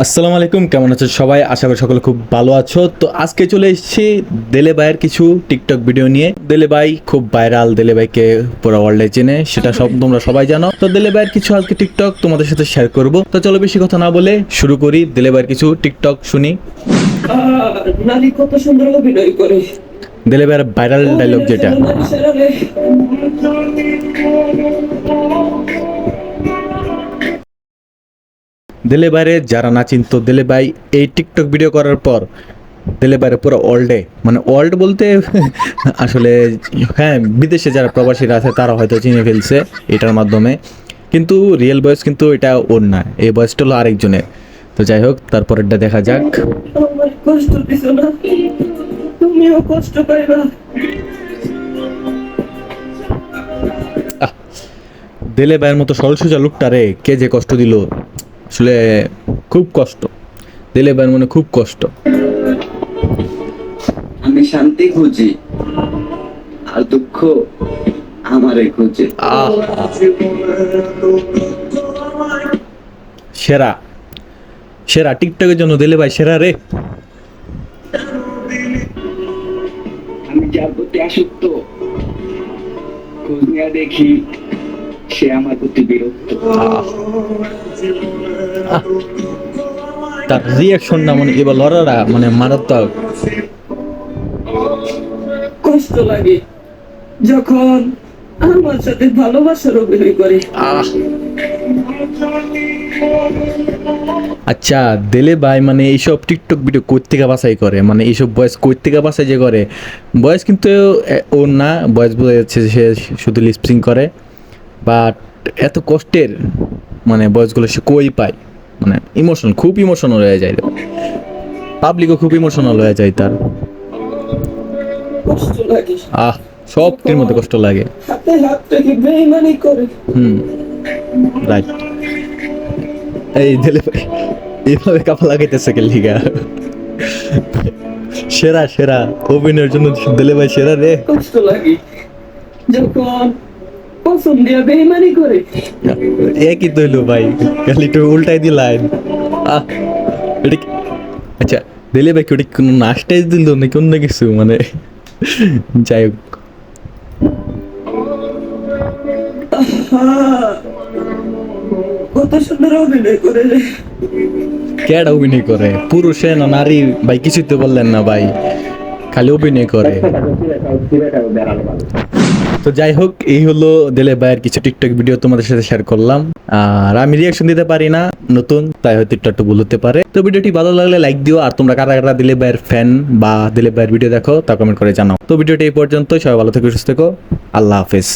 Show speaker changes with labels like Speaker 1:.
Speaker 1: আসসালামু আলাইকুম, কেমন আছো সবাই? আশা করি সকলে খুব ভালো আছো। তো আজকে চলে এসেছি দেলে ভাইয়ের কিছু টিকটক ভিডিও নিয়ে। দেলে ভাই খুব ভাইরাল, দেলে ভাইকে পুরো ওয়ার্ল্ডে চেনে, সেটা সব তোমরা সবাই জানো। তো দেলে ভাইয়ের কিছু আজকে টিকটক তোমাদের সাথে শেয়ার করব। তো চলো বেশি কথা না বলে শুরু করি, দেলে ভাইয়ের কিছু টিকটক শুনি।
Speaker 2: নারী কত সুন্দর অভিনয় করে।
Speaker 1: দেলে ভাইয়ের ভাইরাল ডায়লগ যেটা,
Speaker 2: নারী সেরালে।
Speaker 1: দেলে ভাইরে যারা না চিনতো, দেলে ভাই এই টিকটক ভিডিও করার পর দিলে বাইরে পুরো ওয়ার্ল্ডে, মানে ওয়ার্ল্ড বলতে আসলে হ্যাঁ, বিদেশে যারা প্রবাসীরা আছে তারা হয়তো চিনে ফেলছে এটার মাধ্যমে, কিন্তু রিয়েল বয়স কিন্তু এটা ওর না, এই বয়সটা হলো আরেকজনের। তো যাই হোক, তারপরেরটা দেখা যাক।
Speaker 2: আমার কষ্ট দিছো না, তুমিও কষ্ট পাইবা।
Speaker 1: দিলে ভাইয়ের মতো সরল সোজা লোকটারে কে যে কষ্ট দিল, আসলে খুব কষ্ট। দিলে ভাইয়ের মনে খুব কষ্ট।
Speaker 3: আমি শান্তি খুঁজি আর দুঃখ আমারে খুঁজে।
Speaker 1: সেরা সেরা টিকটকের জন্য দিলে ভাই সেরা রে।
Speaker 3: আমি যার প্রতি আসক্ত, খোঁজ নিয়ে দেখি সে আমার প্রতি বিরক্ত।
Speaker 1: তার রিয়াকশন না, মানে এবার লড়ারা মানে মারাত্মক।
Speaker 2: কষ্ট লাগে যখন আমার সাথে ভালোবাসার অভিনয় করে।
Speaker 1: আচ্ছা, দেলে ভাই মানে এইসব টিকটক ভিডিও কই থেকে বাছাই করে, মানে এইসব বয়স কই থেকে বাছাই যে করে? বয়স কিন্তু ওর না, বয়স বোঝা যাচ্ছে যে সে শুধু লিপসিং করে, বাট এত কষ্টের মানে বয়সগুলো সে কই পায়? মানে ইমোশন, খুব ইমোশনাল হয়ে যায়, পাবলিকও খুব ইমোশনাল হয়ে যায় তার।
Speaker 2: কষ্ট লাগে
Speaker 1: সবটির মধ্যে কষ্ট লাগে।
Speaker 2: হাতে হাত রেখে বেইমানি করে।
Speaker 1: রাইট। এই দিলে ভাই এইভাবে কাপা লাগাইতেছে কে লিগা? সেরা সেরা অভিনয়ের জন্য দিলে ভাই সেরা রে।
Speaker 2: কষ্ট লাগে যখন পছন্দ দিয়ে বেইমানি করে।
Speaker 1: একই তো হইলো ভাই, খালি একটু উল্টাই দিলাইন। এটা আচ্ছা, দিলে ভাই কি ওটা কোনো নাচটাই দিল নাকি অন্য কিছু? মানে যাই হোক,
Speaker 2: কত সুন্দর অভিনয় করে রে।
Speaker 1: কেডা অভিনয় করে? পুরুষে না নারী ভাই কিছুই তো বললেন না ভাই, খালি অভিনয় করে। তো যাই হোক, এই হলো দিলে ভাইয়ের কিছু টিকটক ভিডিও তোমাদের সাথে শেয়ার করলাম। আর আমি রিয়াকশন দিতে পারি না, নতুন, তাই হয়তো একটু ভুল হতে পারে। তো ভিডিওটি ভালো লাগলে লাইক দিও, আর তোমরা কারা কারা দিলে ভাইয়ের ফ্যান বা দিলে ভাইয়ের ভিডিও দেখো তা কমেন্ট করে জানাও। তো ভিডিওটি এই পর্যন্ত, সবাই ভালো থেকো, সুস্থ থেকো, আল্লাহ হাফেজ।